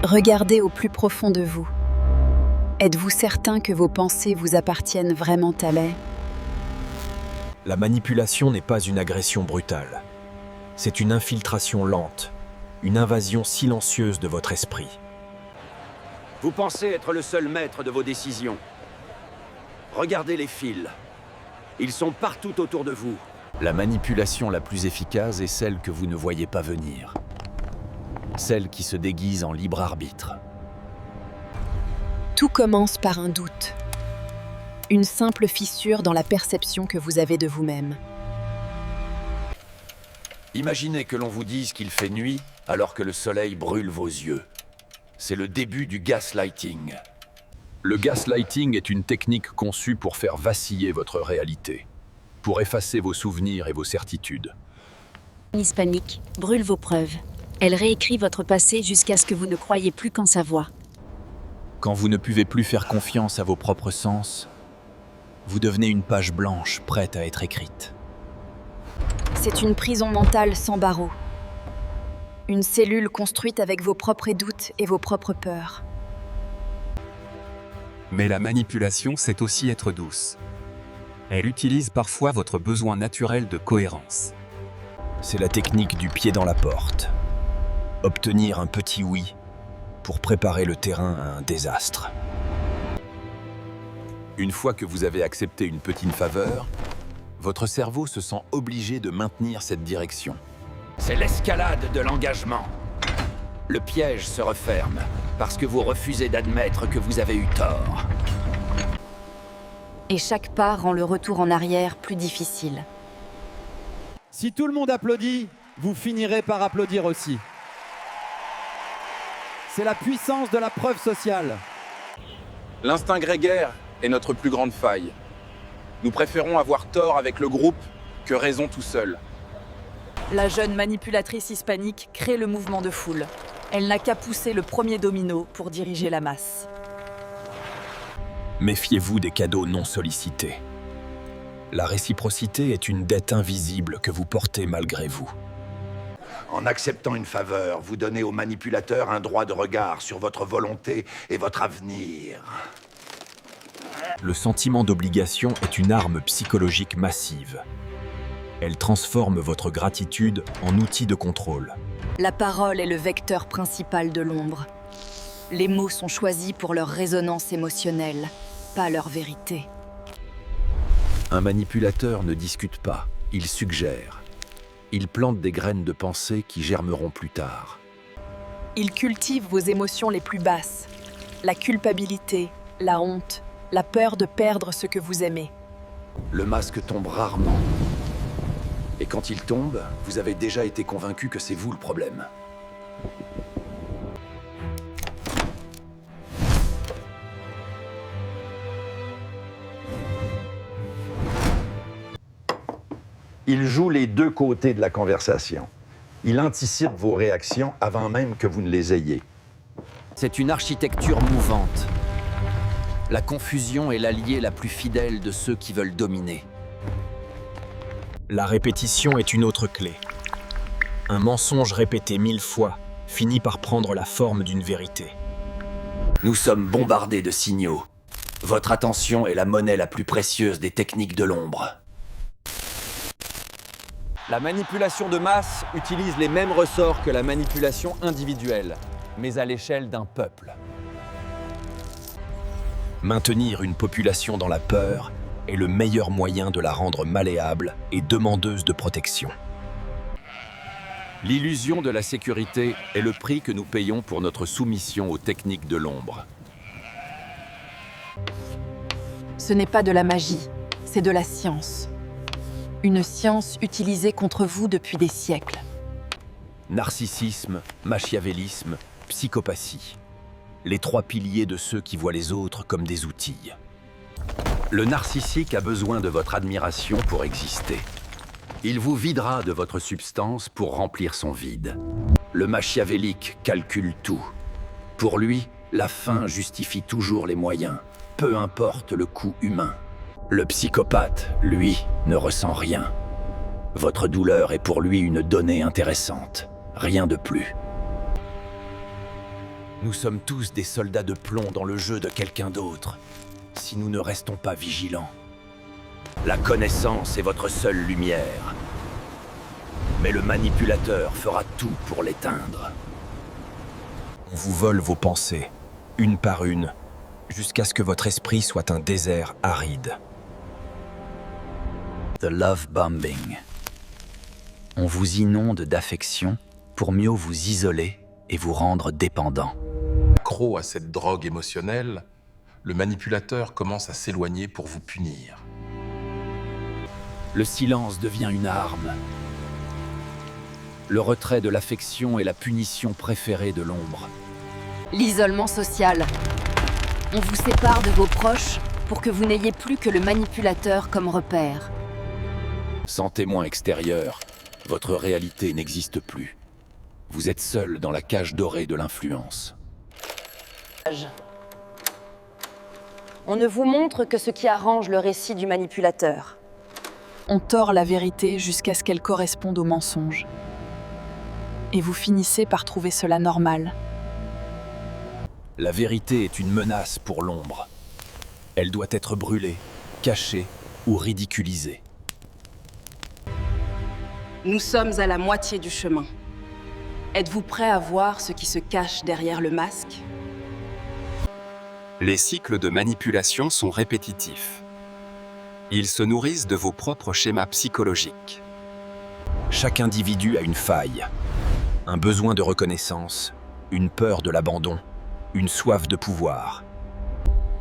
Regardez au plus profond de vous. Êtes-vous certain que vos pensées vous appartiennent vraiment telles? La manipulation n'est pas une agression brutale. C'est une infiltration lente, une invasion silencieuse de votre esprit. Vous pensez être le seul maître de vos décisions. Regardez les fils. Ils sont partout autour de vous. La manipulation la plus efficace est celle que vous ne voyez pas venir. Celle qui se déguise en libre arbitre. Tout commence par un doute. Une simple fissure dans la perception que vous avez de vous-même. Imaginez que l'on vous dise qu'il fait nuit alors que le soleil brûle vos yeux. C'est le début du gaslighting. Le gaslighting est une technique conçue pour faire vaciller votre réalité, pour effacer vos souvenirs et vos certitudes. Hispanique brûle vos preuves. Elle réécrit votre passé jusqu'à ce que vous ne croyez plus qu'en sa voix. Quand vous ne pouvez plus faire confiance à vos propres sens, vous devenez une page blanche prête à être écrite. C'est une prison mentale sans barreaux. Une cellule construite avec vos propres doutes et vos propres peurs. Mais la manipulation, c'est aussi être douce. Elle utilise parfois votre besoin naturel de cohérence. C'est la technique du pied dans la porte. Obtenir un petit oui pour préparer le terrain à un désastre. Une fois que vous avez accepté une petite faveur, votre cerveau se sent obligé de maintenir cette direction. C'est l'escalade de l'engagement. Le piège se referme parce que vous refusez d'admettre que vous avez eu tort. Et chaque pas rend le retour en arrière plus difficile. Si tout le monde applaudit, vous finirez par applaudir aussi. C'est la puissance de la preuve sociale. L'instinct grégaire est notre plus grande faille. Nous préférons avoir tort avec le groupe que raison tout seul. La jeune manipulatrice hispanique crée le mouvement de foule. Elle n'a qu'à pousser le premier domino pour diriger la masse. Méfiez-vous des cadeaux non sollicités. La réciprocité est une dette invisible que vous portez malgré vous. En acceptant une faveur, vous donnez au manipulateur un droit de regard sur votre volonté et votre avenir. Le sentiment d'obligation est une arme psychologique massive. Elle transforme votre gratitude en outil de contrôle. La parole est le vecteur principal de l'ombre. Les mots sont choisis pour leur résonance émotionnelle, pas leur vérité. Un manipulateur ne discute pas, il suggère. Il plante des graines de pensée qui germeront plus tard. Il cultive vos émotions les plus basses. La culpabilité, la honte, la peur de perdre ce que vous aimez. Le masque tombe rarement. Et quand il tombe, vous avez déjà été convaincu que c'est vous le problème. Il joue les deux côtés de la conversation. Il anticipe vos réactions avant même que vous ne les ayez. C'est une architecture mouvante. La confusion est l'allié la plus fidèle de ceux qui veulent dominer. La répétition est une autre clé. Un mensonge répété 1000 fois finit par prendre la forme d'une vérité. Nous sommes bombardés de signaux. Votre attention est la monnaie la plus précieuse des techniques de l'ombre. La manipulation de masse utilise les mêmes ressorts que la manipulation individuelle, mais à l'échelle d'un peuple. Maintenir une population dans la peur est le meilleur moyen de la rendre malléable et demandeuse de protection. L'illusion de la sécurité est le prix que nous payons pour notre soumission aux techniques de l'ombre. Ce n'est pas de la magie, c'est de la science. Une science utilisée contre vous depuis des siècles. Narcissisme, machiavélisme, psychopathie. Les trois piliers de ceux qui voient les autres comme des outils. Le narcissique a besoin de votre admiration pour exister. Il vous videra de votre substance pour remplir son vide. Le machiavélique calcule tout. Pour lui, la fin justifie toujours les moyens, peu importe le coût humain. Le psychopathe, lui, ne ressent rien. Votre douleur est pour lui une donnée intéressante, rien de plus. Nous sommes tous des soldats de plomb dans le jeu de quelqu'un d'autre, si nous ne restons pas vigilants. La connaissance est votre seule lumière. Mais le manipulateur fera tout pour l'éteindre. On vous vole vos pensées, une par une, jusqu'à ce que votre esprit soit un désert aride. The love bombing. On vous inonde d'affection pour mieux vous isoler et vous rendre dépendant. Accro à cette drogue émotionnelle, le manipulateur commence à s'éloigner pour vous punir. Le silence devient une arme. Le retrait de l'affection est la punition préférée de l'ombre. L'isolement social. On vous sépare de vos proches pour que vous n'ayez plus que le manipulateur comme repère. Sans témoin extérieur, votre réalité n'existe plus. Vous êtes seul dans la cage dorée de l'influence. On ne vous montre que ce qui arrange le récit du manipulateur. On tord la vérité jusqu'à ce qu'elle corresponde au mensonge. Et vous finissez par trouver cela normal. La vérité est une menace pour l'ombre. Elle doit être brûlée, cachée ou ridiculisée. Nous sommes à la moitié du chemin. Êtes-vous prêt à voir ce qui se cache derrière le masque? Les cycles de manipulation sont répétitifs. Ils se nourrissent de vos propres schémas psychologiques. Chaque individu a une faille, un besoin de reconnaissance, une peur de l'abandon, une soif de pouvoir.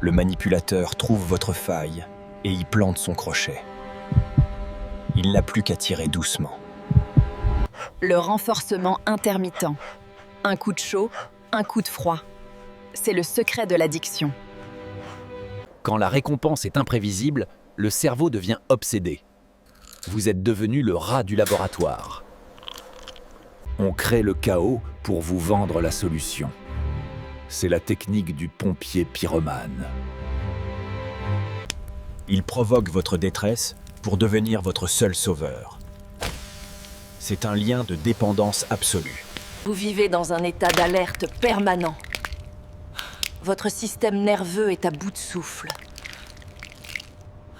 Le manipulateur trouve votre faille et y plante son crochet. Il n'a plus qu'à tirer doucement. Le renforcement intermittent. Un coup de chaud, un coup de froid. C'est le secret de l'addiction. Quand la récompense est imprévisible, le cerveau devient obsédé. Vous êtes devenu le rat du laboratoire. On crée le chaos pour vous vendre la solution. C'est la technique du pompier pyromane. Il provoque votre détresse pour devenir votre seul sauveur. C'est un lien de dépendance absolue. Vous vivez dans un état d'alerte permanent. Votre système nerveux est à bout de souffle.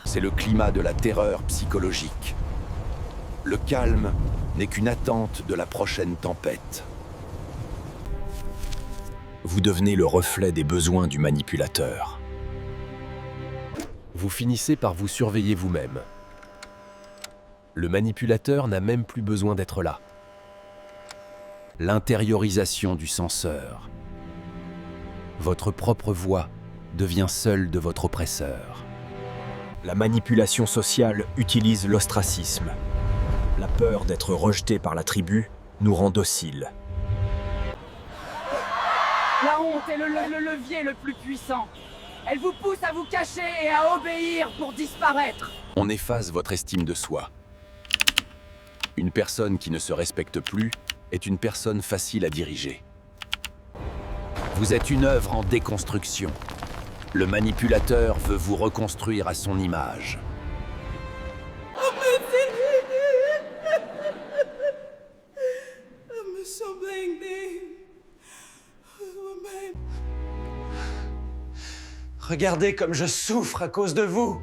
C'est le climat de la terreur psychologique. Le calme n'est qu'une attente de la prochaine tempête. Vous devenez le reflet des besoins du manipulateur. Vous finissez par vous surveiller vous-même. Le manipulateur n'a même plus besoin d'être là. L'intériorisation du censeur. Votre propre voix devient celle de votre oppresseur. La manipulation sociale utilise l'ostracisme. La peur d'être rejeté par la tribu nous rend dociles. La honte est le levier le plus puissant. Elle vous pousse à vous cacher et à obéir pour disparaître. On efface votre estime de soi. Une personne qui ne se respecte plus est une personne facile à diriger. Vous êtes une œuvre en déconstruction. Le manipulateur veut vous reconstruire à son image. Regardez comme je souffre à cause de vous.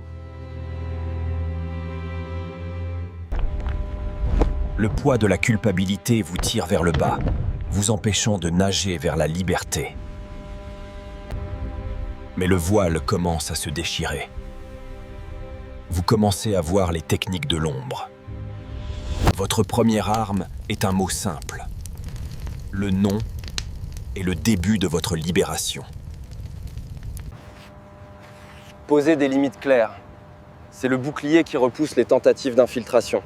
Le poids de la culpabilité vous tire vers le bas, vous empêchant de nager vers la liberté. Mais le voile commence à se déchirer. Vous commencez à voir les techniques de l'ombre. Votre première arme est un mot simple. Le nom est le début de votre libération. Poser des limites claires. C'est le bouclier qui repousse les tentatives d'infiltration.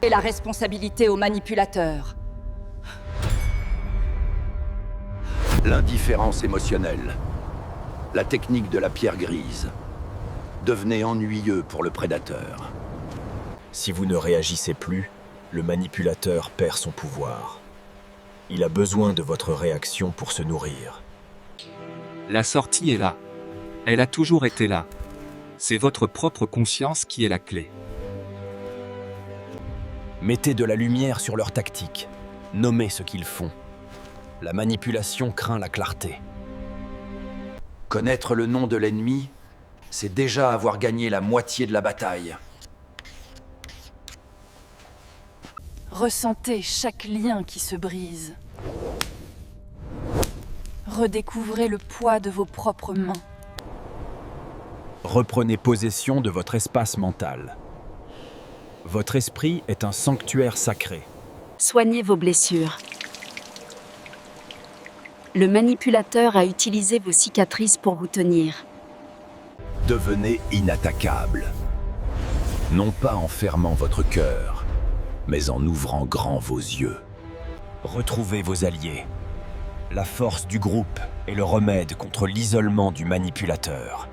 Et la responsabilité au manipulateur. L'indifférence émotionnelle. La technique de la pierre grise. Devenez ennuyeux pour le prédateur. Si vous ne réagissez plus, le manipulateur perd son pouvoir. Il a besoin de votre réaction pour se nourrir. La sortie est là. Elle a toujours été là. C'est votre propre conscience qui est la clé. Mettez de la lumière sur leurs tactiques. Nommez ce qu'ils font. La manipulation craint la clarté. Connaître le nom de l'ennemi, c'est déjà avoir gagné la moitié de la bataille. Ressentez chaque lien qui se brise. Redécouvrez le poids de vos propres mains. Reprenez possession de votre espace mental. Votre esprit est un sanctuaire sacré. Soignez vos blessures. Le manipulateur a utilisé vos cicatrices pour vous tenir. Devenez inattaquable. Non pas en fermant votre cœur, mais en ouvrant grand vos yeux. Retrouvez vos alliés. La force du groupe est le remède contre l'isolement du manipulateur.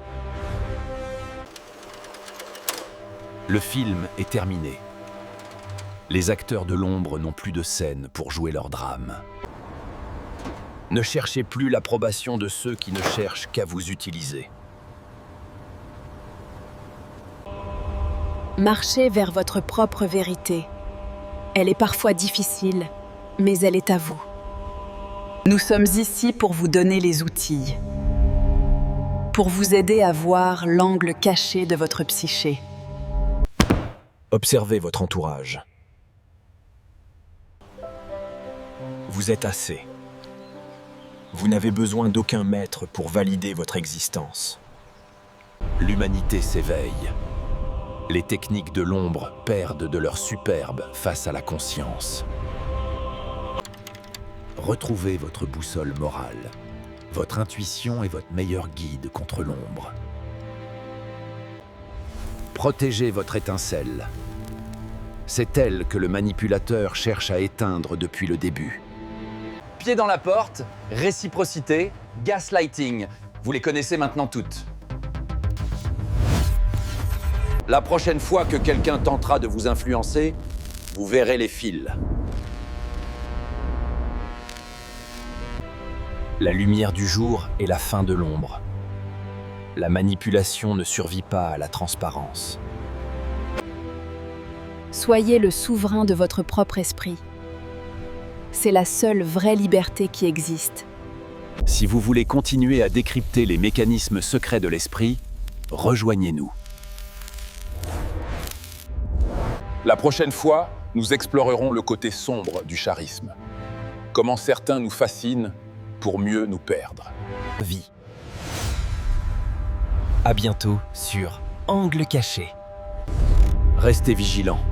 Le film est terminé. Les acteurs de l'ombre n'ont plus de scène pour jouer leur drame. Ne cherchez plus l'approbation de ceux qui ne cherchent qu'à vous utiliser. Marchez vers votre propre vérité. Elle est parfois difficile, mais elle est à vous. Nous sommes ici pour vous donner les outils, pour vous aider à voir l'angle caché de votre psyché. Observez votre entourage. Vous êtes assez. Vous n'avez besoin d'aucun maître pour valider votre existence. L'humanité s'éveille. Les techniques de l'ombre perdent de leur superbe face à la conscience. Retrouvez votre boussole morale. Votre intuition est votre meilleur guide contre l'ombre. Protégez votre étincelle. C'est elle que le manipulateur cherche à éteindre depuis le début. Pied dans la porte, réciprocité, gaslighting. Vous les connaissez maintenant toutes. La prochaine fois que quelqu'un tentera de vous influencer, vous verrez les fils. La lumière du jour est la fin de l'ombre. La manipulation ne survit pas à la transparence. Soyez le souverain de votre propre esprit. C'est la seule vraie liberté qui existe. Si vous voulez continuer à décrypter les mécanismes secrets de l'esprit, rejoignez-nous. La prochaine fois, nous explorerons le côté sombre du charisme. Comment certains nous fascinent pour mieux nous perdre. Vie. À bientôt sur Angle Caché. Restez vigilants.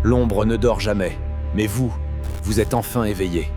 L'ombre ne dort jamais, mais vous êtes enfin éveillés.